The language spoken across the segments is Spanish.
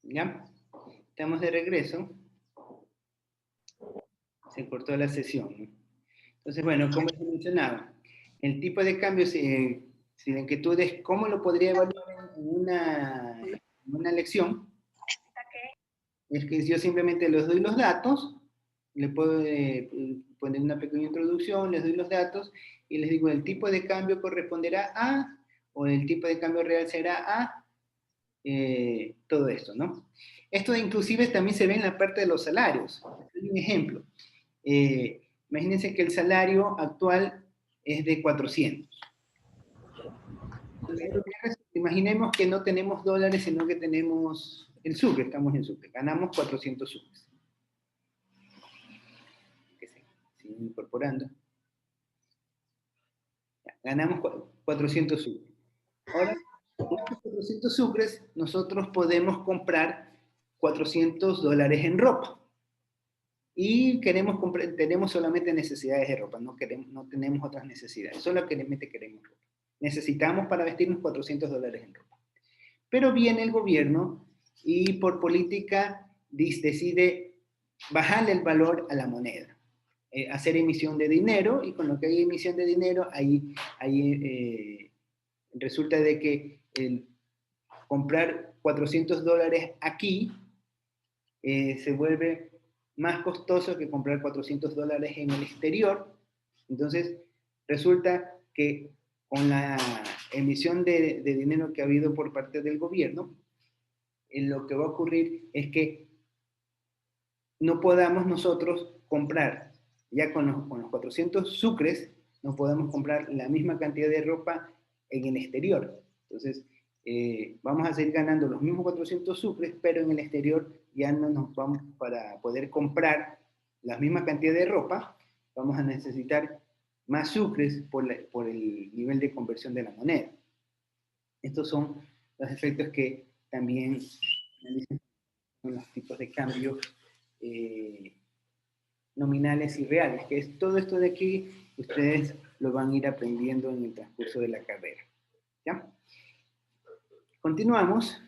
¿Ya? Estamos de regreso. Se cortó la sesión, ¿no? Entonces, bueno, como se mencionaba, el tipo de cambio, si la inquietud es cómo lo podría evaluar en una lección, es que yo simplemente les doy los datos, le puedo poner una pequeña introducción, les doy los datos y les digo el tipo de cambio corresponderá a, o el tipo de cambio real será a, todo esto, ¿no? Esto inclusive también se ve en la parte de los salarios. Hay un ejemplo. Imagínense que el salario actual es de 400. Imaginemos que no tenemos dólares, sino que tenemos el sucre, estamos en sucre. Ganamos 400 sucres. Que se siguen incorporando. Ya, ganamos 400 sucres. Ahora, con estos 400 sucres, nosotros podemos comprar 400 dólares en ropa. Y tenemos solamente necesidades de ropa, no tenemos otras necesidades, solamente queremos ropa. Necesitamos para vestirnos 400 dólares en ropa. Pero viene el gobierno y por política decide bajarle el valor a la moneda, hacer emisión de dinero, y con lo que hay emisión de dinero, ahí resulta de que comprar 400 dólares aquí se vuelve más costoso que comprar 400 dólares en el exterior. Entonces, resulta que con la emisión de dinero que ha habido por parte del gobierno, lo que va a ocurrir es que no podamos nosotros comprar, ya con los 400 sucres, no podemos comprar la misma cantidad de ropa en el exterior. Entonces, vamos a seguir ganando los mismos 400 sucres, pero en el exterior ya no nos vamos, para poder comprar la misma cantidad de ropa, vamos a necesitar más sucres por el nivel de conversión de la moneda. Estos son los efectos que también analizan los tipos de cambios nominales y reales, que es todo esto de aquí, ustedes lo van a ir aprendiendo en el transcurso de la carrera. ¿Ya? Continuamos.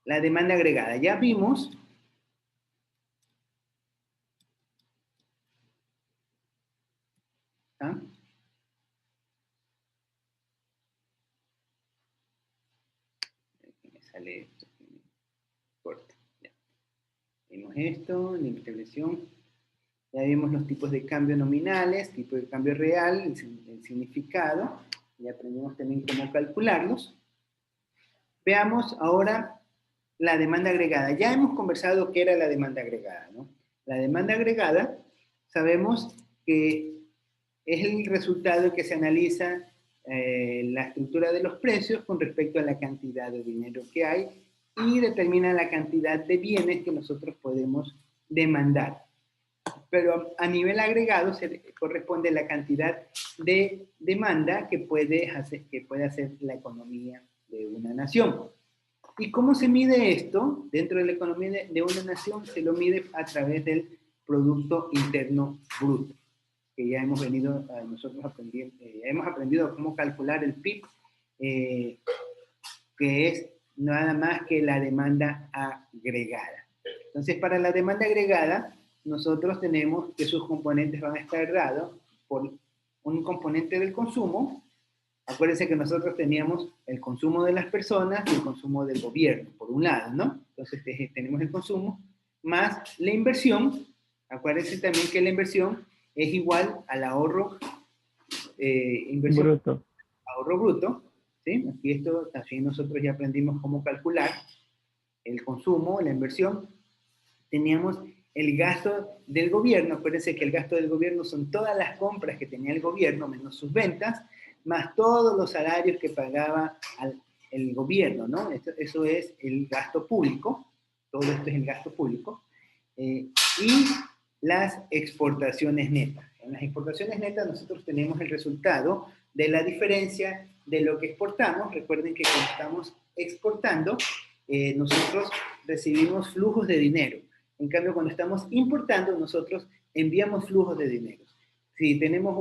La demanda agregada. Ya vimos ¿ah? Me sale esto. Corta. Ya. Vimos esto, la intervención. Ya vimos los tipos de cambio nominales, tipo de cambio real, el significado. Ya aprendimos también cómo calcularlos. Veamos ahora la demanda agregada. Ya hemos conversado qué era la demanda agregada, ¿no? La demanda agregada, sabemos que es el resultado que se analiza la estructura de los precios con respecto a la cantidad de dinero que hay y determina la cantidad de bienes que nosotros podemos demandar. Pero a nivel agregado se corresponde la cantidad de demanda que puede hacer la economía de una nación. ¿Y cómo se mide esto? Dentro de la economía de una nación se lo mide a través del Producto Interno Bruto, que ya hemos venido nosotros aprendiendo, hemos aprendido cómo calcular el PIB, que es nada más que la demanda agregada. Entonces, para la demanda agregada, nosotros tenemos que sus componentes van a estar dados por un componente del consumo. Acuérdense que nosotros teníamos el consumo de las personas y el consumo del gobierno, por un lado, ¿no? Entonces tenemos el consumo más la inversión. Acuérdense también que la inversión es igual al ahorro, inversión Bruto. ahorro bruto, ¿sí? Aquí esto también nosotros ya aprendimos cómo calcular el consumo, la inversión. Teníamos el gasto del gobierno. Acuérdense que el gasto del gobierno son todas las compras que tenía el gobierno menos sus ventas, más todos los salarios que pagaba el gobierno, ¿no? Eso es el gasto público, todo esto es el gasto público, y las exportaciones netas. En las exportaciones netas nosotros tenemos el resultado de la diferencia de lo que exportamos. Recuerden que cuando estamos exportando, nosotros recibimos flujos de dinero. En cambio, cuando estamos importando, nosotros enviamos flujos de dinero. si tenemos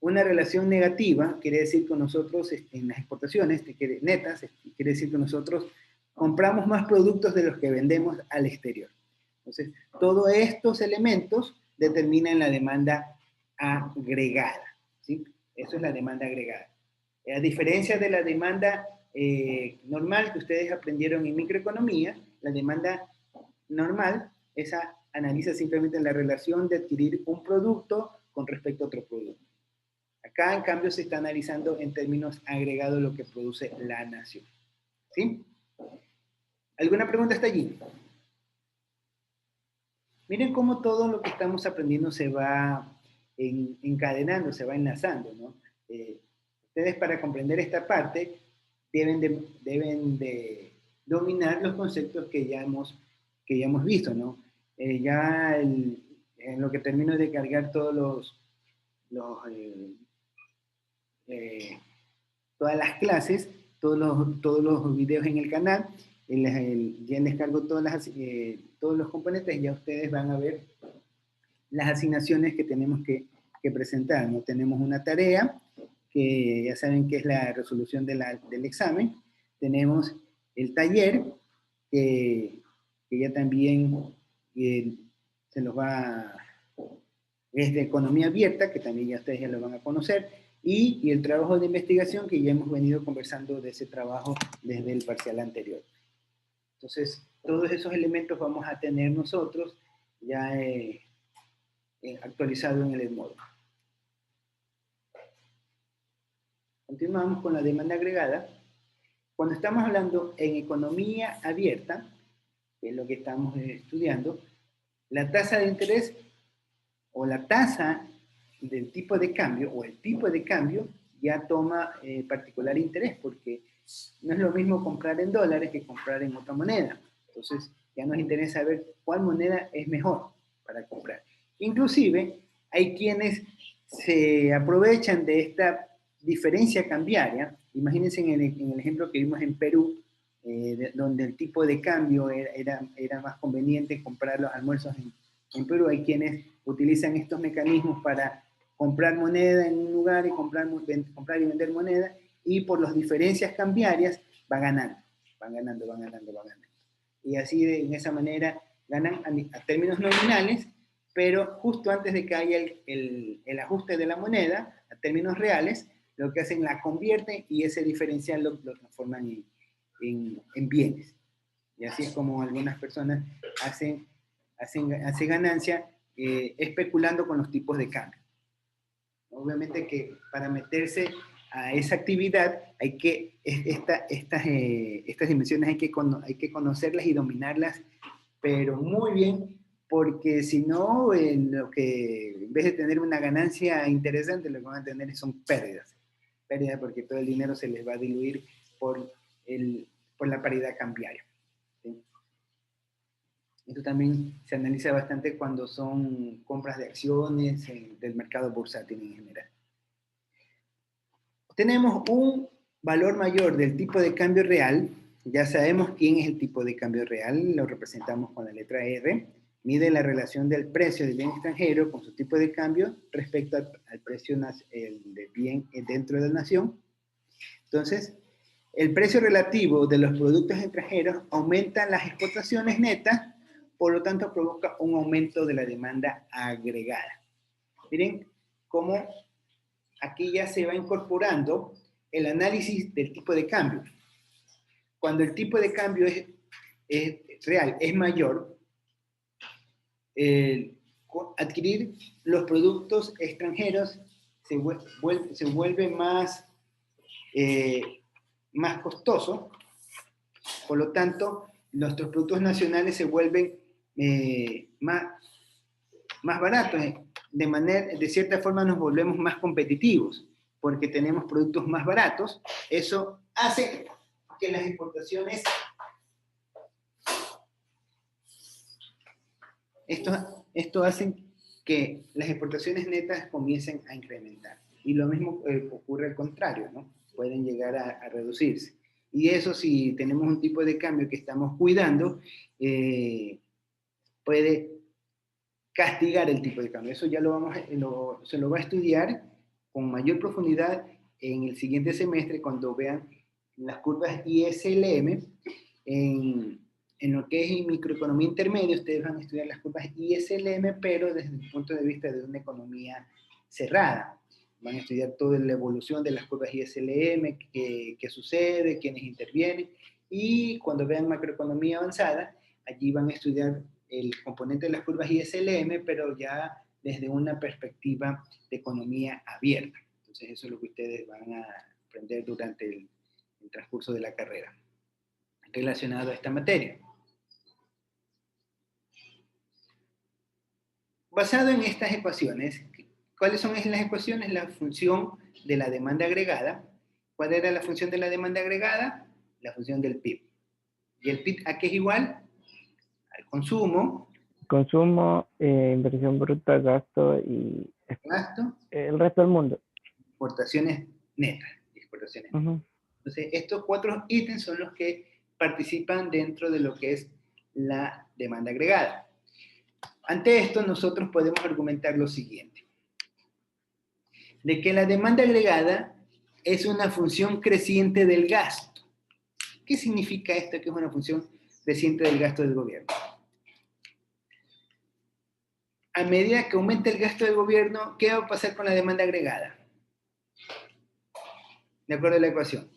una relación negativa, quiere decir que nosotros en las exportaciones netas, quiere decir que nosotros compramos más productos de los que vendemos al exterior. Entonces, todos estos elementos determinan la demanda agregada, ¿sí? Eso es la demanda agregada. A diferencia de la demanda normal que ustedes aprendieron en microeconomía, la demanda normal, esa analiza simplemente la relación de adquirir un producto con respecto a otro producto. Acá, en cambio, se está analizando en términos agregados lo que produce la nación. ¿Sí? ¿Alguna pregunta hasta allí? Miren cómo todo lo que estamos aprendiendo se va encadenando, se va enlazando, ¿no? Ustedes, para comprender esta parte, deben de dominar los conceptos que ya hemos visto, ¿no? En lo que termino de cargar todos todas las clases, todos los videos en el canal, ya descargo todos los componentes, ya ustedes van a ver las asignaciones que tenemos que presentar, ¿no? Tenemos una tarea, que ya saben que es la resolución del examen. Tenemos el taller, que ya también se los va, es de economía abierta, que también ya ustedes ya lo van a conocer, y el trabajo de investigación, que ya hemos venido conversando de ese trabajo desde el parcial anterior. Entonces, todos esos elementos vamos a tener nosotros ya actualizado en el módulo. Continuamos con la demanda agregada. Cuando estamos hablando en economía abierta, que es lo que estamos estudiando, la tasa de interés o la tasa del tipo de cambio o el tipo de cambio ya toma particular interés, porque no es lo mismo comprar en dólares que comprar en otra moneda. Entonces ya nos interesa saber cuál moneda es mejor para comprar. Inclusive hay quienes se aprovechan de esta diferencia cambiaria. Imagínense en el ejemplo que vimos en Perú, donde el tipo de cambio era más conveniente comprar los almuerzos en Perú. Hay quienes utilizan estos mecanismos para comprar moneda en un lugar y comprar y vender moneda, y por las diferencias cambiarias van ganando. Y así, en esa manera, ganan a términos nominales, pero justo antes de que haya el ajuste de la moneda, a términos reales, lo que hacen, la convierten, y ese diferencial lo transforman en bienes. Y así es como algunas personas hacen ganancia especulando con los tipos de cambio. Obviamente que para meterse a esa actividad hay que, estas dimensiones hay que conocerlas y dominarlas, pero muy bien, porque si no, en vez de tener una ganancia interesante, lo que van a tener son pérdidas, porque todo el dinero se les va a diluir por la paridad cambiaria. ¿Sí? Esto también se analiza bastante cuando son compras de acciones del mercado bursátil en general. Tenemos un valor mayor del tipo de cambio real. Ya sabemos quién es el tipo de cambio real, lo representamos con la letra R. Mide la relación del precio del bien extranjero con su tipo de cambio respecto al precio del bien dentro de la nación. Entonces, el precio relativo de los productos extranjeros aumenta las exportaciones netas, por lo tanto provoca un aumento de la demanda agregada. Miren cómo aquí ya se va incorporando el análisis del tipo de cambio. Cuando el tipo de cambio es real, es mayor, adquirir los productos extranjeros se vuelve más costoso. Por lo tanto, nuestros productos nacionales se vuelven más baratos. De cierta forma nos volvemos más competitivos, porque tenemos productos más baratos. Eso hace que las exportaciones, esto hace que las exportaciones netas comiencen a incrementar. Y lo mismo ocurre al contrario, ¿no? Pueden llegar a reducirse. Y eso, si tenemos un tipo de cambio que estamos cuidando, puede castigar el tipo de cambio. Eso ya se lo va a estudiar con mayor profundidad en el siguiente semestre cuando vean las curvas ISLM. En lo que es microeconomía intermedia, ustedes van a estudiar las curvas ISLM, pero desde el punto de vista de una economía cerrada. Van a estudiar toda la evolución de las curvas ISLM, qué sucede, quiénes intervienen, y cuando vean macroeconomía avanzada, allí van a estudiar el componente de las curvas ISLM, pero ya desde una perspectiva de economía abierta. Entonces eso es lo que ustedes van a aprender durante el transcurso de la carrera relacionado a esta materia. Basado en estas ecuaciones, ¿cuáles son las ecuaciones? La función de la demanda agregada. ¿Cuál era la función de la demanda agregada? La función del PIB. ¿Y el PIB a qué es igual? Al consumo. Consumo, inversión bruta, gasto y Gasto. El resto del mundo. Exportaciones netas. Exportaciones netas. Entonces, estos 4 ítems son los que participan dentro de lo que es la demanda agregada. Ante esto, nosotros podemos argumentar lo siguiente, de que la demanda agregada es una función creciente del gasto. ¿Qué significa esto que es una función creciente del gasto del gobierno? A medida que aumenta el gasto del gobierno, ¿qué va a pasar con la demanda agregada? De acuerdo a la ecuación.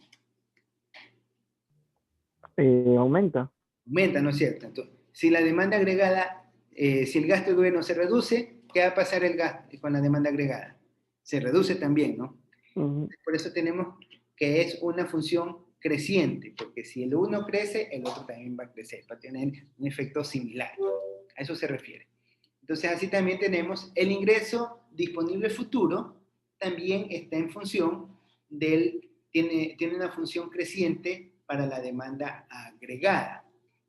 Aumenta. Aumenta, ¿no es cierto? Entonces, si la demanda agregada, si el gasto del gobierno se reduce, ¿qué va a pasar con la demanda agregada? Se reduce también, ¿no? Por eso tenemos que es una función creciente, porque si el uno crece, el otro también va a crecer, va a tener un efecto similar. A eso se refiere. Entonces, así también tenemos el ingreso disponible futuro, también está en función tiene una función creciente para la demanda agregada.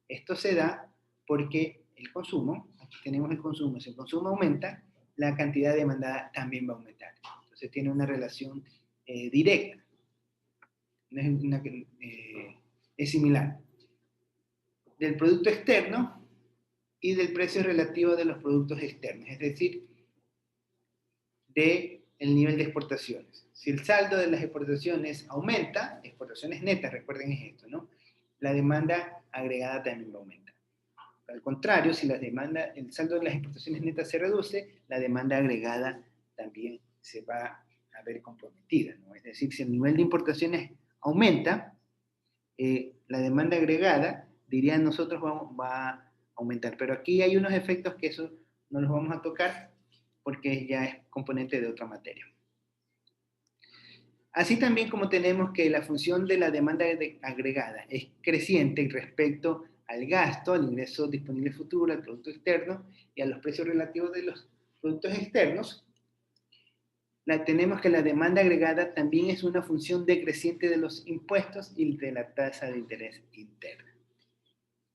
Esto se da porque el consumo, aquí tenemos el consumo, si el consumo aumenta, la cantidad demandada también va a aumentar. Entonces tiene una relación directa. Es similar. Del producto externo y del precio relativo de los productos externos, es decir, del nivel de exportaciones. Si el saldo de las exportaciones aumenta, exportaciones netas, recuerden esto, ¿no? La demanda agregada también va a aumentar. Al contrario, si el saldo de las exportaciones netas se reduce, la demanda agregada también se va a ver comprometida, ¿no? Es decir, si el nivel de importaciones aumenta, la demanda agregada, dirían nosotros, va a aumentar. Pero aquí hay unos efectos que eso no los vamos a tocar porque ya es componente de otra materia. Así también como tenemos que la función de la demanda agregada es creciente respecto al gasto, al ingreso disponible futuro, al producto externo y a los precios relativos de los productos externos, tenemos que la demanda agregada también es una función decreciente de los impuestos y de la tasa de interés interna.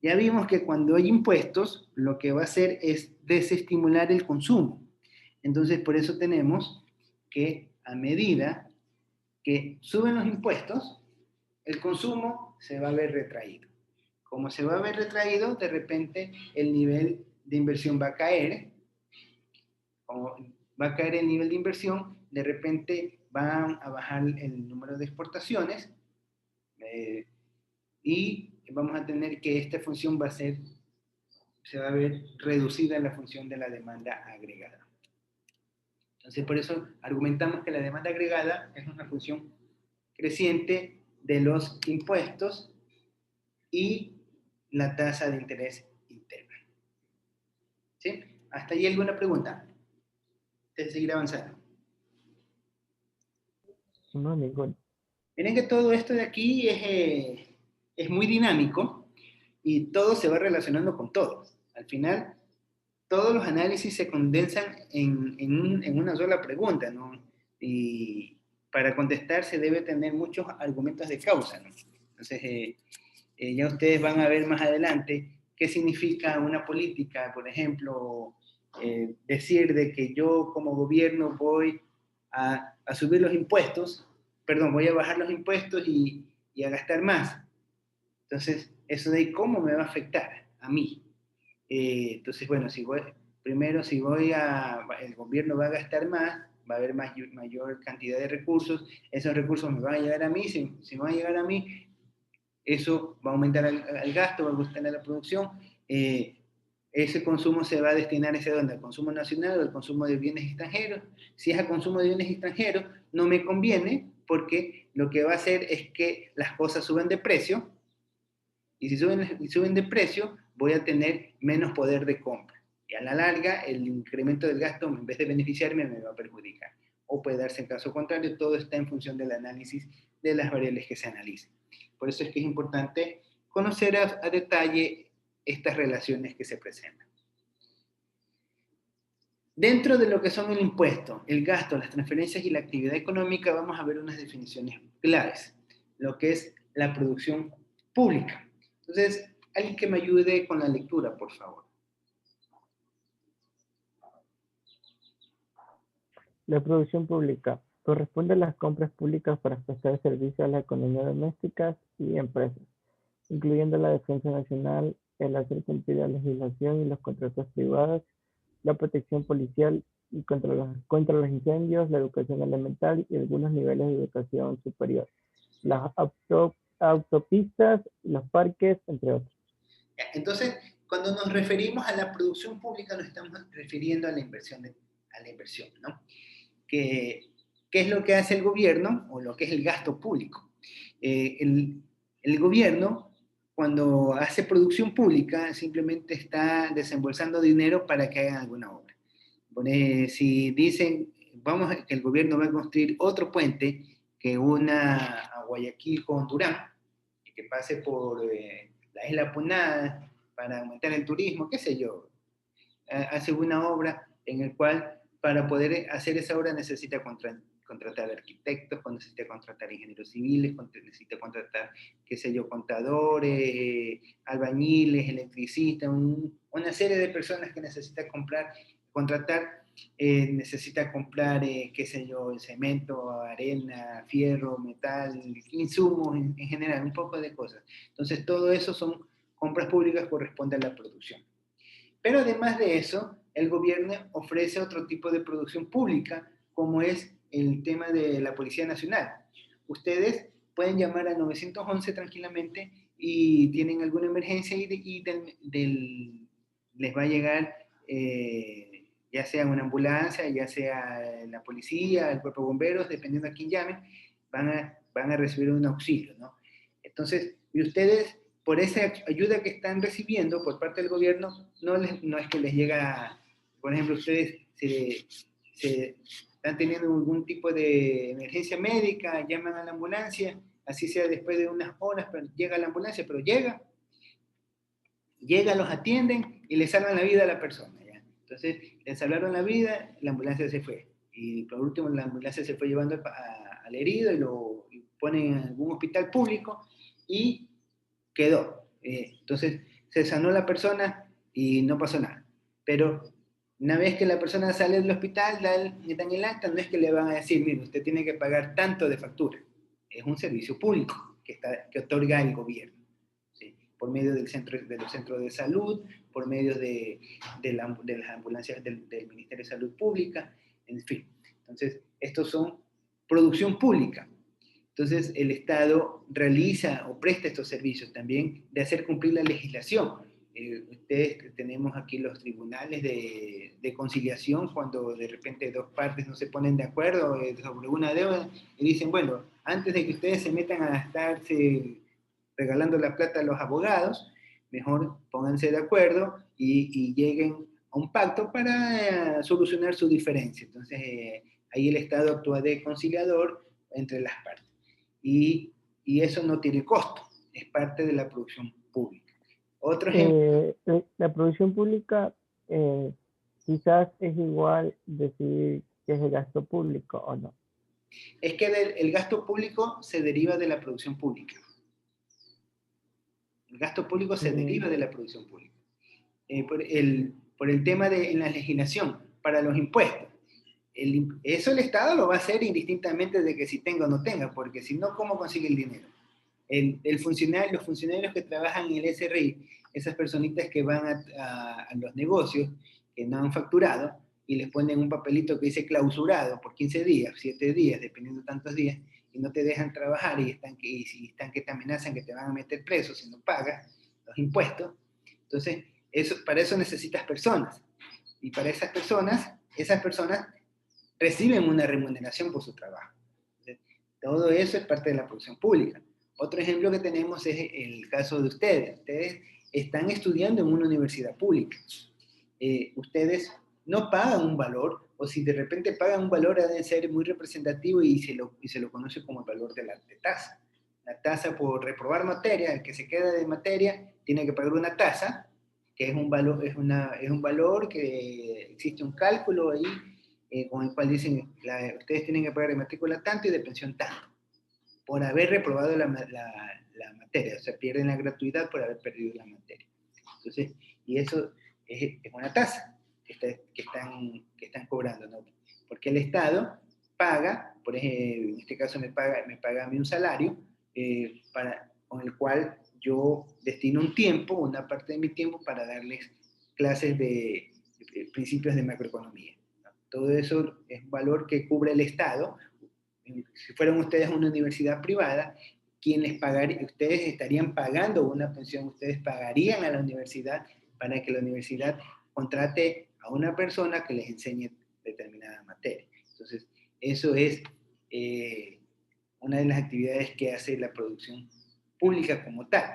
Ya vimos que cuando hay impuestos, lo que va a hacer es desestimular el consumo. Entonces, por eso tenemos que a medida que suben los impuestos, el consumo se va a ver retraído. Como se va a ver retraído, de repente el nivel de inversión va a caer. Como va a caer el nivel de inversión, de repente van a bajar el número de exportaciones y vamos a tener que esta función se va a ver reducida en la función de la demanda agregada. Entonces, por eso argumentamos que la demanda agregada es una función creciente de los impuestos y la tasa de interés interna. ¿Sí? ¿Hasta ahí alguna pregunta? ¿De seguir avanzando? No, ningún. Miren que todo esto de aquí es muy dinámico y todo se va relacionando con todo. Al final, todos los análisis se condensan en una sola pregunta, ¿no? Y para contestar se debe tener muchos argumentos de causa, ¿no? Entonces, ya ustedes van a ver más adelante qué significa una política, por ejemplo, decir de que yo como gobierno voy a subir los impuestos, perdón, voy a bajar los impuestos y a gastar más. Entonces, eso de cómo me va a afectar a mí. Entonces, bueno, Primero, si el gobierno va a gastar más, va a haber mayor cantidad de recursos, esos recursos me van a llegar a mí, si me van a llegar a mí, eso va a aumentar el gasto, va a aumentar la producción, ese consumo se va a destinar ese dónde, al consumo nacional o al consumo de bienes extranjeros. Si es al consumo de bienes extranjeros, no me conviene porque lo que va a hacer es que las cosas suban de precio y si suben de precio, voy a tener menos poder de compra. Y a la larga, el incremento del gasto, en vez de beneficiarme, me va a perjudicar. O puede darse en caso contrario, todo está en función del análisis de las variables que se analicen. Por eso es que es importante conocer a detalle estas relaciones que se presentan. Dentro de lo que son el impuesto, el gasto, las transferencias y la actividad económica, vamos a ver unas definiciones claves. Lo que es la producción pública. Entonces, alguien que me ayude con la lectura, por favor. La producción pública corresponde a las compras públicas para prestar servicios a la economía doméstica y empresas, incluyendo la defensa nacional, el hacer cumplir la legislación y los contratos privados, la protección policial y contra los incendios, la educación elemental y algunos niveles de educación superior, las autopistas, los parques, entre otros. Entonces, cuando nos referimos a la producción pública, nos estamos refiriendo a la inversión, ¿no? ¿Qué es lo que hace el gobierno o lo que es el gasto público? El gobierno, cuando hace producción pública, simplemente está desembolsando dinero para que hagan alguna obra. Si dicen, que el gobierno va a construir otro puente que una a Guayaquil con Durán, y que pase por la isla Punada para aumentar el turismo, qué sé yo, hace una obra en el cual para poder hacer esa obra necesita contratar arquitectos, necesita contratar ingenieros civiles, necesita contratar, qué sé yo, contadores, albañiles, electricistas, una serie de personas que necesita contratar, necesita comprar, qué sé yo, cemento, arena, fierro, metal, insumos en general, un poco de cosas. Entonces, todo eso son compras públicas, corresponde a la producción. Pero además de eso, el gobierno ofrece otro tipo de producción pública, como es el tema de la Policía Nacional. Ustedes pueden llamar al 911 tranquilamente y tienen alguna emergencia y les va a llegar ya sea una ambulancia, ya sea la policía, el cuerpo de bomberos, dependiendo a quién llamen, van a recibir un auxilio, ¿no? Entonces, y ustedes, por esa ayuda que están recibiendo por parte del gobierno, no es que les llega, por ejemplo, ustedes se están teniendo algún tipo de emergencia médica, llaman a la ambulancia, así sea después de unas horas, pero llega la ambulancia, pero llega, los atienden y le salvan la vida a la persona, ¿ya? Entonces, les salvaron la vida, la ambulancia se fue. Y por último, la ambulancia se fue llevando al herido y lo ponen en algún hospital público y quedó. Entonces, se sanó la persona y no pasó nada. Pero una vez que la persona sale del hospital, dan el acta, no es que le van a decir, mire, usted tiene que pagar tanto de factura. Es un servicio público que otorga el gobierno, ¿sí? Por medio de los centros de salud, por medio de las ambulancias del Ministerio de Salud Pública, en fin. Entonces, estos son producción pública. Entonces, el Estado realiza o presta estos servicios también de hacer cumplir la legislación. Ustedes tenemos aquí los tribunales de conciliación cuando de repente dos partes no se ponen de acuerdo sobre una deuda y dicen, bueno, antes de que ustedes se metan a estarse regalando la plata a los abogados, mejor pónganse de acuerdo y lleguen a un pacto para solucionar su diferencia. Entonces, ahí el Estado actúa de conciliador entre las partes. Y eso no tiene costo, es parte de la producción pública. Otro ejemplo. La producción pública quizás es igual decir que es el gasto público o no. Es que el gasto público se deriva de la producción pública. El gasto público se deriva de la producción pública. Por el tema de la legislación, para los impuestos. Eso el Estado lo va a hacer indistintamente de que si tenga o no tenga, porque si no, ¿cómo consigue el dinero? Los funcionarios que trabajan en el SRI, esas personitas que van a los negocios que no han facturado y les ponen un papelito que dice clausurado por 15 días, 7 días, dependiendo de tantos días, y no te dejan trabajar y si están que te amenazan que te van a meter preso si no pagas los impuestos. Entonces, para eso necesitas personas. Y para esas personas reciben una remuneración por su trabajo. Entonces, todo eso es parte de la producción pública. Otro ejemplo que tenemos es el caso de ustedes. Ustedes están estudiando en una universidad pública. Ustedes no pagan un valor, o si de repente pagan un valor, ha de ser muy representativo y se lo conoce como el valor de tasa. La tasa por reprobar materia, el que se queda de materia, tiene que pagar una tasa, que es un valor que existe un cálculo ahí, con el cual dicen, ustedes tienen que pagar de matrícula tanto y de pensión tanto, por haber reprobado la materia, o sea, pierden la gratuidad por haber perdido la materia. Entonces, y eso es una tasa que están cobrando, ¿no? Porque el Estado paga, por ejemplo, en este caso me paga a mí un salario, con el cual yo destino un tiempo, una parte de mi tiempo, para darles clases de principios de macroeconomía, ¿no? Todo eso es un valor que cubre el Estado. Si fueran ustedes una universidad privada, ustedes estarían pagando una pensión, ustedes pagarían a la universidad para que la universidad contrate a una persona que les enseñe determinada materia. Entonces, eso es una de las actividades que hace la producción pública como tal.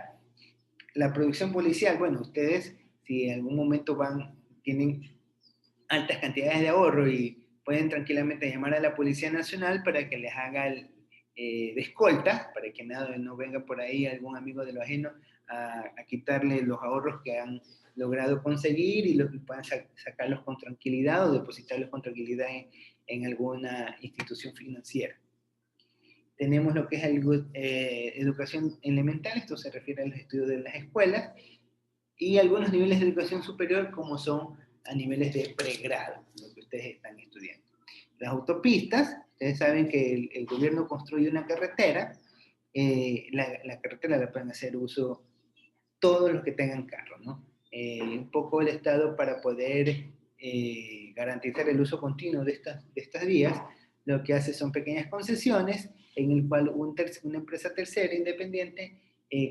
La producción policial, bueno, ustedes si en algún momento tienen altas cantidades de ahorro y pueden tranquilamente llamar a la Policía Nacional para que les haga de escolta, para que no venga por ahí algún amigo de lo ajeno a quitarle los ahorros que han logrado conseguir y puedan sacarlos con tranquilidad o depositarlos con tranquilidad en alguna institución financiera. Tenemos lo que es educación elemental, esto se refiere a los estudios de las escuelas, y algunos niveles de educación superior como son a niveles de pregrado, lo que ustedes están estudiando. Las autopistas, ustedes saben que el gobierno construye una carretera, la carretera la pueden hacer uso todos los que tengan carro, ¿no? Un poco el Estado, para poder garantizar el uso continuo de estas vías, lo que hace son pequeñas concesiones en el cual una empresa tercera independiente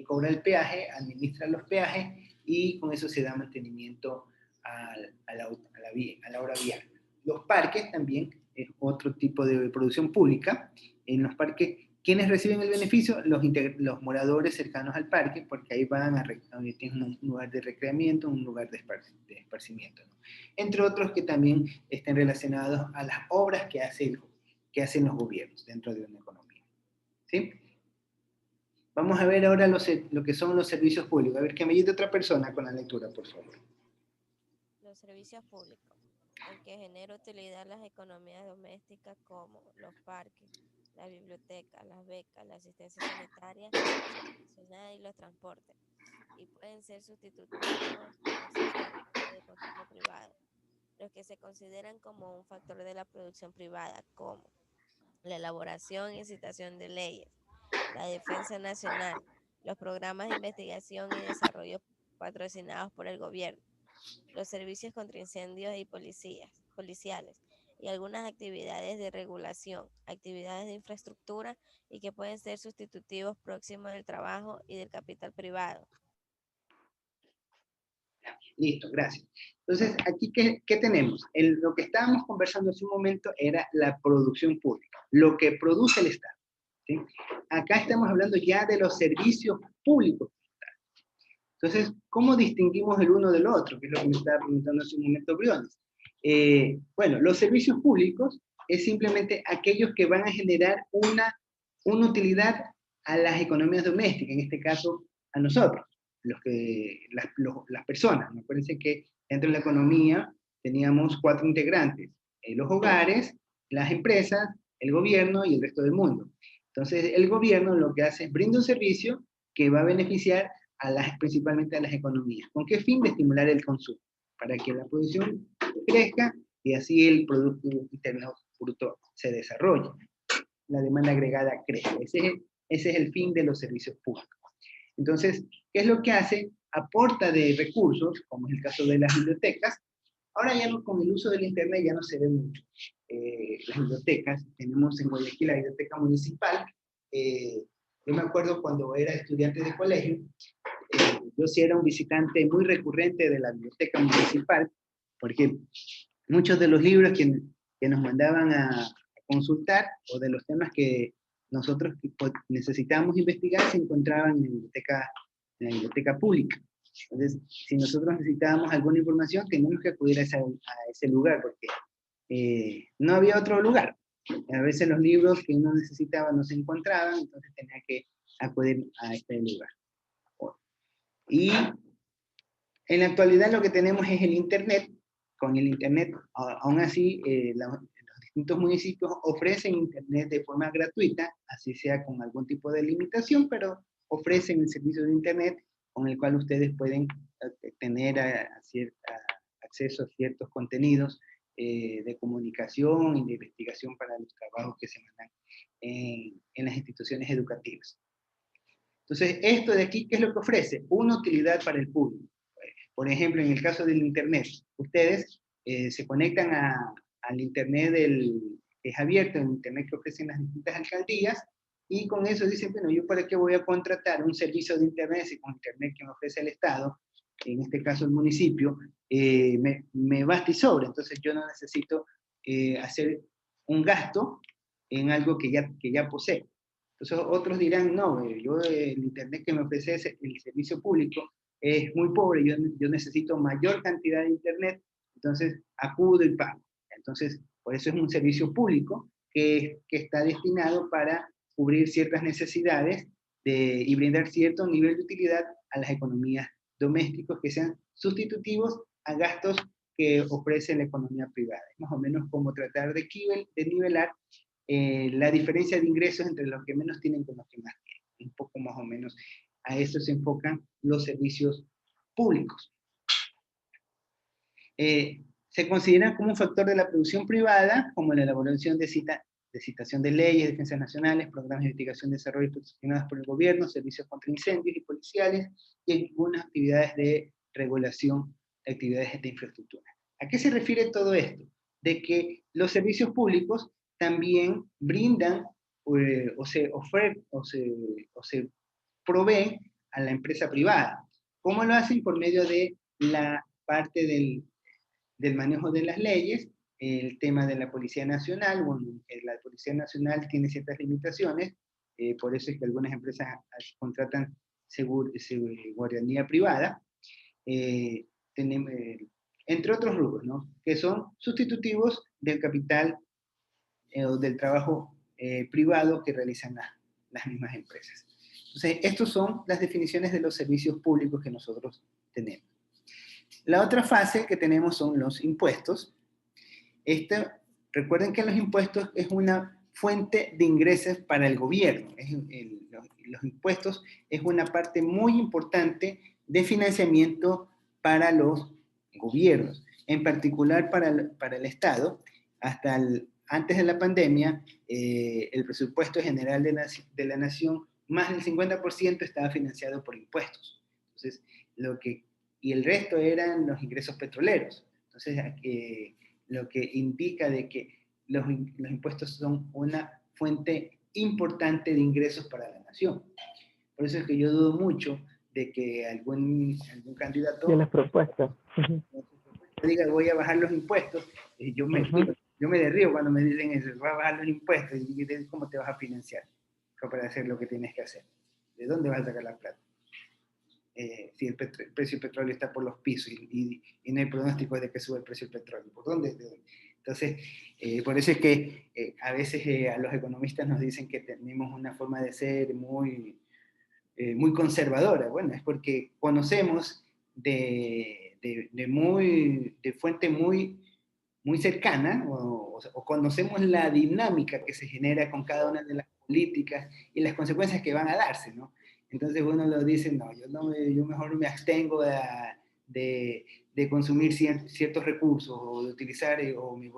cobra el peaje, administra los peajes y con eso se da mantenimiento a la obra vial. Los parques también es otro tipo de producción pública. En los parques, ¿quiénes reciben el beneficio? Los moradores cercanos al parque, porque ahí tienen un lugar de recreamiento, un lugar de esparcimiento, ¿no? Entre otros que también estén relacionados a las obras que hacen los gobiernos dentro de una economía. ¿Sí? Vamos a ver ahora lo que son los servicios públicos. A ver, que me ayude otra persona con la lectura, por favor. Los servicios públicos, el que genera utilidad a las economías domésticas, como los parques, la biblioteca, las becas, la asistencia sanitaria y los transportes, y pueden ser sustitutivos de consumo privado. Los que se consideran como un factor de la producción privada, como la elaboración y citación de leyes, la defensa nacional, los programas de investigación y desarrollo patrocinados por el gobierno, los servicios contra incendios y policiales, y algunas actividades de regulación, actividades de infraestructura y que pueden ser sustitutivos próximos del trabajo y del capital privado. Listo, gracias. Entonces, aquí, ¿qué tenemos? Lo que estábamos conversando hace un momento era la producción pública, lo que produce el Estado, ¿sí? Acá estamos hablando ya de los servicios públicos. Entonces, ¿cómo distinguimos el uno del otro? Que es lo que me estaba preguntando hace un momento Briones. Bueno, los servicios públicos es simplemente aquellos que van a generar una utilidad a las economías domésticas, en este caso a nosotros, las personas. Acuérdense que dentro de la economía teníamos 4 integrantes: los hogares, las empresas, el gobierno y el resto del mundo. Entonces, el gobierno lo que hace es brinda un servicio que va a beneficiar principalmente a las economías. ¿Con qué fin? De estimular el consumo, para que la producción crezca y así el Producto Interno Bruto se desarrolle, la demanda agregada crezca. Ese es el fin de los servicios públicos. Entonces, ¿qué es lo que hace? Aporta de recursos, como es el caso de las bibliotecas, Ahora ya no, con el uso del Internet ya no se ve mucho. Las bibliotecas, tenemos en Guayaquil la biblioteca municipal. Yo me acuerdo cuando era estudiante de colegio, yo sí era un visitante muy recurrente de la biblioteca municipal, porque muchos de los libros que nos mandaban a consultar, o de los temas que nosotros necesitábamos investigar, se encontraban en la biblioteca pública. Entonces, si nosotros necesitábamos alguna información, teníamos que acudir a ese lugar, porque no había otro lugar. A veces los libros que uno necesitaba no se encontraban, entonces tenía que acudir a este lugar. Y en la actualidad lo que tenemos es el Internet. Con el Internet, aún así, los distintos municipios ofrecen Internet de forma gratuita, así sea con algún tipo de limitación, pero ofrecen el servicio de Internet con el cual ustedes pueden tener acceso a ciertos contenidos de comunicación y de investigación para los trabajos que se mandan en las instituciones educativas. Entonces, esto de aquí, ¿qué es lo que ofrece? Una utilidad para el público. Por ejemplo, en el caso del Internet, ustedes se conectan al Internet que es abierto, el Internet que ofrecen las distintas alcaldías, y con eso dicen, bueno, ¿yo para qué voy a contratar un servicio de Internet si con Internet que me ofrece el Estado, en este caso el municipio, me basta y sobra? Entonces yo no necesito hacer un gasto en algo que ya poseo. Entonces otros dirán, no, yo el Internet que me ofrece el servicio público es muy pobre, yo necesito mayor cantidad de Internet, entonces acudo y pago. Entonces, por eso es un servicio público que está destinado para cubrir ciertas necesidades y brindar cierto nivel de utilidad a las economías domésticas que sean sustitutivos a gastos que ofrece la economía privada. Es más o menos como tratar de nivelar la diferencia de ingresos entre los que menos tienen con los que más tienen. Un poco más o menos a eso se enfocan los servicios públicos. Se consideran como un factor de la producción privada, como la elaboración de citación de leyes, defensas nacionales, programas de investigación, desarrollo patrocinados por el gobierno, servicios contra incendios y policiales, y algunas actividades de regulación, actividades de infraestructura. ¿A qué se refiere todo esto? De que los servicios públicos también brindan o se proveen a la empresa privada. ¿Cómo lo hacen? Por medio de la parte del manejo de las leyes, el tema de la Policía Nacional. Bueno, la Policía Nacional tiene ciertas limitaciones, por eso es que algunas empresas contratan guardianía privada, tenemos, entre otros rubros, ¿no? Que son sustitutivos del capital o del trabajo privado que realizan las mismas empresas. Entonces, estas son las definiciones de los servicios públicos que nosotros tenemos. La otra fase que tenemos son los impuestos. Recuerden que los impuestos es una fuente de ingresos para el gobierno. Los impuestos es una parte muy importante de financiamiento para los gobiernos, en particular para el Estado. Antes de la pandemia, el presupuesto general de la nación, más del 50% estaba financiado por impuestos. Entonces, y el resto eran los ingresos petroleros. Entonces, lo que indica de que los impuestos son una fuente importante de ingresos para la nación. Por eso es que yo dudo mucho de que algún candidato de las propuestas diga voy a bajar los impuestos. Yo me derrío cuando me dicen eso, va a bajar los impuestos, y ¿cómo te vas a financiar para hacer lo que tienes que hacer? ¿De dónde vas a sacar la plata? Si el precio del petróleo está por los pisos y no hay pronóstico de que suba el precio del petróleo. ¿Por dónde? Entonces, por eso es que a veces a los economistas nos dicen que tenemos una forma de ser muy conservadora. Bueno, es porque conocemos de fuente muy cercana o conocemos la dinámica que se genera con cada una de las políticas y las consecuencias que van a darse, ¿no? Entonces uno lo dice, no, yo mejor me abstengo de consumir ciertos recursos o de utilizar o me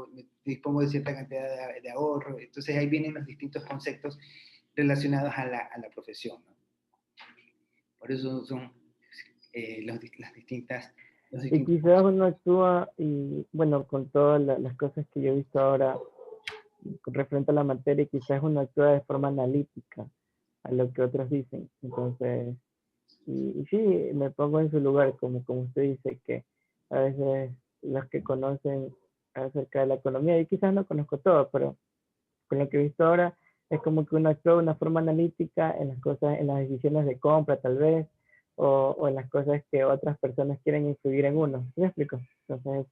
dispongo de cierta cantidad de ahorro. Entonces ahí vienen los distintos conceptos relacionados a la profesión, ¿no? Por eso son las distintas Y quizás uno actúa, y bueno, con todas las cosas que yo he visto ahora con referente a la materia, quizás uno actúa de forma analítica a lo que otros dicen. Entonces, y sí, me pongo en su lugar, como usted dice, que a veces los que conocen acerca de la economía, y quizás no conozco todo, pero con lo que he visto ahora, es como que uno actúa de una forma analítica en las cosas, en las decisiones de compra tal vez, o en las cosas que otras personas quieren influir en uno. ¿Sí me explico? Entonces,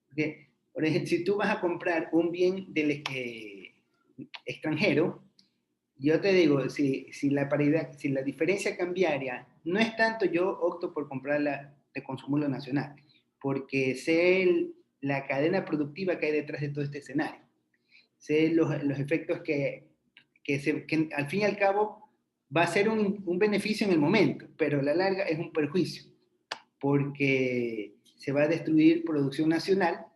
Porque, por ejemplo, si tú vas a comprar un bien del extranjero, yo te digo, si la paridad, si la diferencia cambiaria no es tanto, yo opto por comprarla de consumo nacional, porque sé la cadena productiva que hay detrás de todo este escenario. Sé los efectos que al fin y al cabo va a ser un beneficio en el momento, pero a la larga es un perjuicio, porque se va a destruir producción nacional.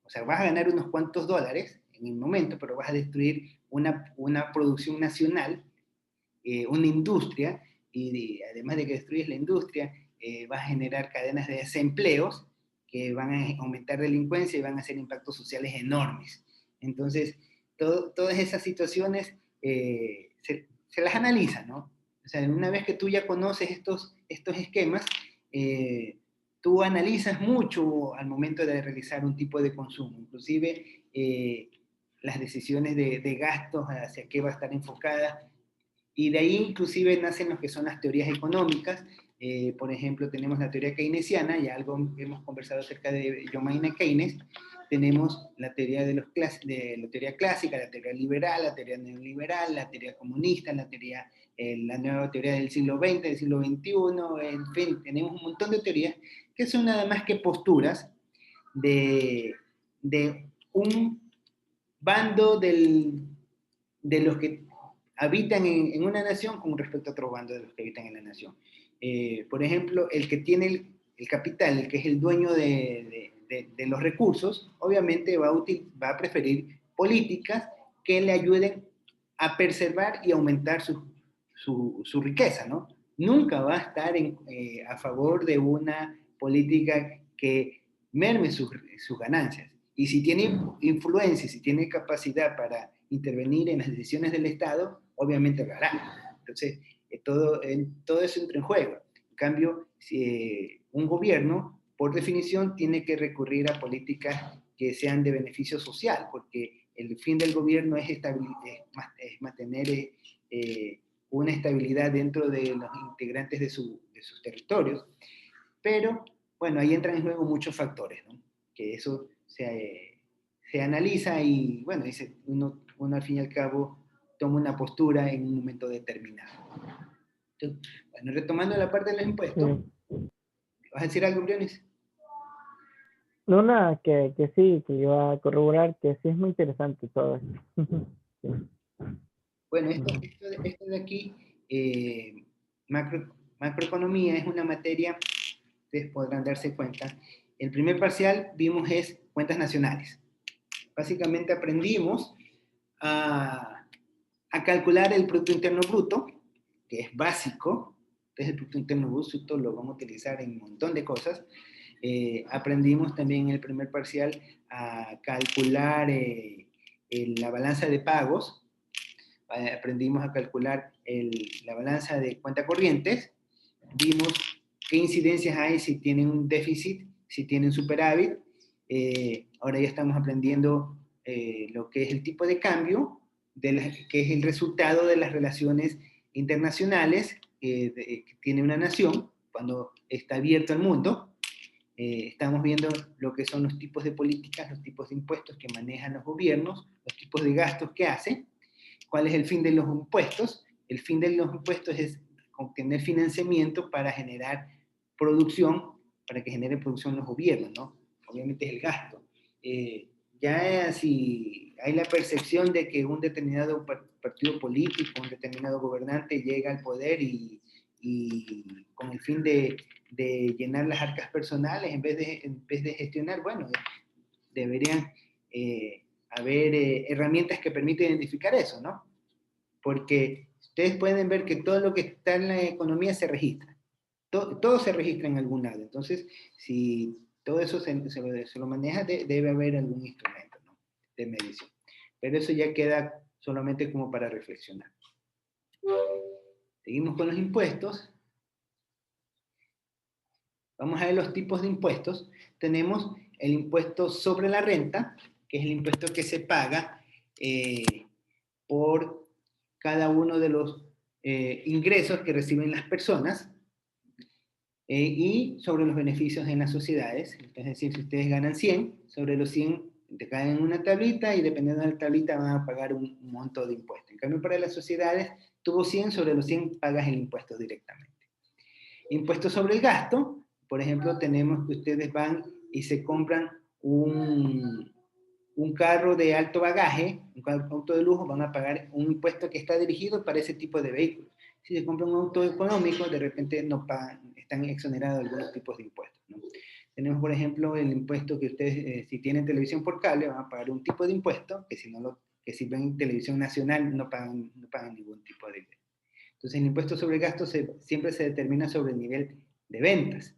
O sea, vas a ganar unos cuantos dólares en el momento, pero vas a destruir una producción nacional, una industria, y además de que destruyes la industria, vas a generar cadenas de desempleos que van a aumentar delincuencia y van a hacer impactos sociales enormes. Entonces, todas esas situaciones se las analiza, ¿no? O sea, una vez que tú ya conoces estos esquemas, tú analizas mucho al momento de realizar un tipo de consumo, inclusive las decisiones de gastos, hacia qué va a estar enfocada, y de ahí inclusive nacen lo que son las teorías económicas. Por ejemplo, tenemos la teoría keynesiana, ya algo hemos conversado acerca de John Maynard Keynes. Tenemos la teoría de la teoría clásica, la teoría liberal, la teoría neoliberal, la teoría comunista, la nueva teoría del siglo XX, del siglo XXI, en fin, tenemos un montón de teorías que son nada más que posturas de un bando de los que habitan en una nación con respecto a otro bando de los que habitan en la nación. Por ejemplo, el que tiene el capital, el que es el dueño de los recursos, obviamente va a preferir políticas que le ayuden a preservar y aumentar su riqueza, ¿no? Nunca va a estar a favor de una política que merme sus ganancias. Y si tiene influencia, si tiene capacidad para intervenir en las decisiones del Estado, obviamente lo hará. Entonces, todo eso entra en juego. En cambio, un gobierno, por definición, tiene que recurrir a políticas que sean de beneficio social, porque el fin del gobierno es mantener una estabilidad dentro de los integrantes de sus territorios. Pero, bueno, ahí entran en juego muchos factores, ¿no? Que eso se analiza y, bueno, uno al fin y al cabo toma una postura en un momento determinado. Entonces, bueno, retomando la parte de los impuestos, ¿vas a decir algo, Briones? No, nada, que sí, que iba a corroborar que sí es muy interesante todo esto. Sí. Bueno, esto de aquí, macroeconomía, es una materia, ustedes podrán darse cuenta. El primer parcial vimos es cuentas nacionales. Básicamente aprendimos a calcular el Producto Interno Bruto, que es básico. Entonces el Producto Interno Bruto lo vamos a utilizar en un montón de cosas. Aprendimos también en el primer parcial a calcular la balanza de pagos. Aprendimos a calcular la balanza de cuentas corrientes. Vimos qué incidencias hay si tienen un déficit, si tienen superávit. Ahora ya estamos aprendiendo lo que es el tipo de cambio, que es el resultado de las relaciones internacionales que tiene una nación cuando está abierto al mundo. Estamos viendo lo que son los tipos de políticas, los tipos de impuestos que manejan los gobiernos, los tipos de gastos que hacen. ¿Cuál es el fin de los impuestos? El fin de los impuestos es obtener financiamiento para generar producción, para que genere producción los gobiernos, ¿no? Obviamente es el gasto. Ya si hay la percepción de que un determinado partido político, un determinado gobernante llega al poder y con el fin de llenar las arcas personales en vez de gestionar, bueno, deberían haber herramientas que permiten identificar eso, ¿no? Porque ustedes pueden ver que todo lo que está en la economía se registra. todo se registra en algún lado. Entonces, si todo eso se lo maneja, debe haber algún instrumento, ¿no?, de medición. Pero eso ya queda solamente como para reflexionar. Seguimos con los impuestos. Vamos a ver los tipos de impuestos. Tenemos el impuesto sobre la renta, que es el impuesto que se paga por cada uno de los ingresos que reciben las personas y sobre los beneficios en las sociedades. Es decir, si ustedes ganan 100, sobre los 100 te caen en una tablita y dependiendo de la tablita van a pagar un monto de impuesto. En cambio, para las sociedades, tuvo 100, sobre los 100 pagas el impuesto directamente. Impuesto sobre el gasto. Por ejemplo, tenemos que ustedes van y se compran un carro de alto bagaje, un auto de lujo, van a pagar un impuesto que está dirigido para ese tipo de vehículos. Si se compra un auto económico, de repente no pagan, están exonerados de algunos tipos de impuestos, ¿no? Tenemos, por ejemplo, el impuesto que ustedes, si tienen televisión por cable, van a pagar un tipo de impuesto, que si ven televisión nacional no pagan ningún tipo de impuesto. Entonces, el impuesto sobre el gasto siempre se determina sobre el nivel de ventas.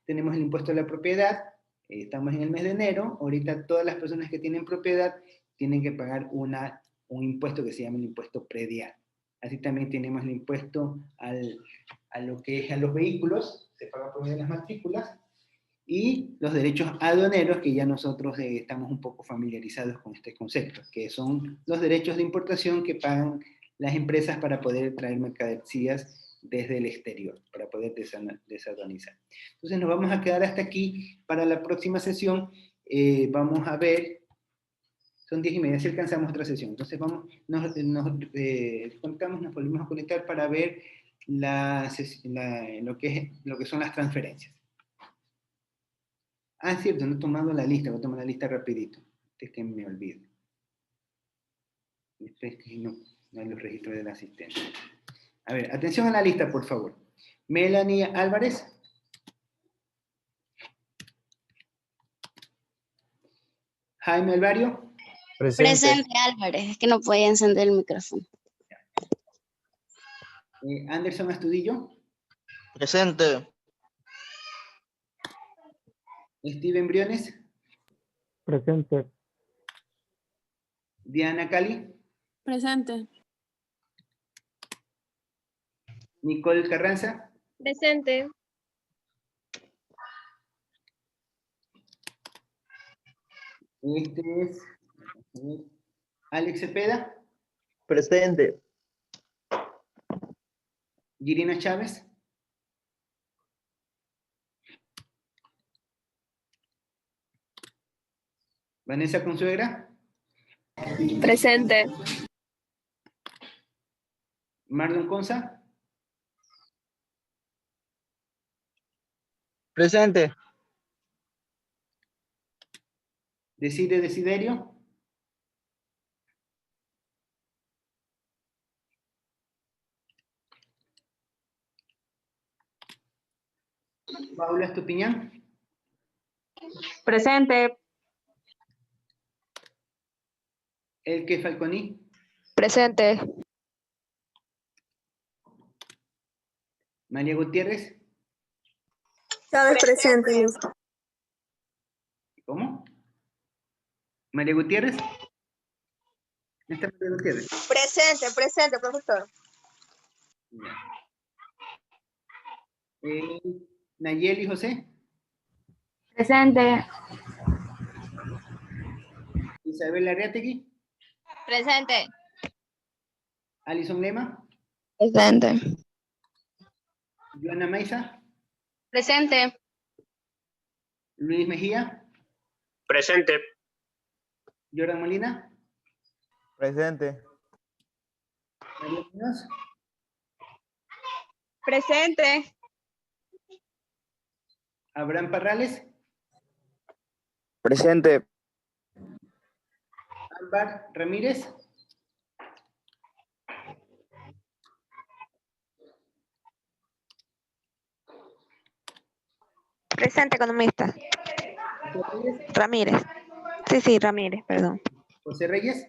Tenemos el impuesto a la propiedad. Estamos en el mes de enero. Ahorita todas las personas que tienen propiedad tienen que pagar un impuesto que se llama el impuesto predial. Así también tenemos el impuesto a lo que es a los vehículos, se paga por medio de las matrículas, y los derechos aduaneros, que ya nosotros estamos un poco familiarizados con este concepto, que son los derechos de importación que pagan las empresas para poder traer mercancías desde el exterior, para poder desaduanizar. Entonces nos vamos a quedar hasta aquí. Para la próxima sesión vamos a ver, son 10:30, si alcanzamos otra sesión. Entonces nos conectamos, nos volvemos a conectar para ver lo que son las transferencias. Ah, es cierto, no he tomado la lista, voy a tomar la lista rapidito, antes que me olvide. Después que no hay los registros del asistente. A ver, atención a la lista, por favor. Melanie Álvarez. Jaime Alvario. Presente Álvarez, es que no podía encender el micrófono. Anderson Astudillo. Presente. Steven Briones. Presente. Diana Cali. Presente. Nicole Carranza. Presente. Este es Alex Cepeda. Presente. Girina Chávez. Vanessa Consuegra. Presente. Marlon Conza. Presente. Desiderio. Paula Estupiñán. Presente. Elke Falconi. Presente. María Gutiérrez. Chávez presente. ¿Cómo? María Gutiérrez. ¿No está María Gutiérrez? Presente, profesor. Ya. Nayeli José. Presente. Isabel Arriategui. Presente. Alison Lema. Presente. Joana Maiza. Presente. Luis Mejía. Presente. Jordan Molina. Presente. María Muñoz. Presente. Abraham Parrales. Presente. Álvaro Ramírez. Presente, economista. José Reyes. Ramírez. Sí, Ramírez, perdón. José Reyes.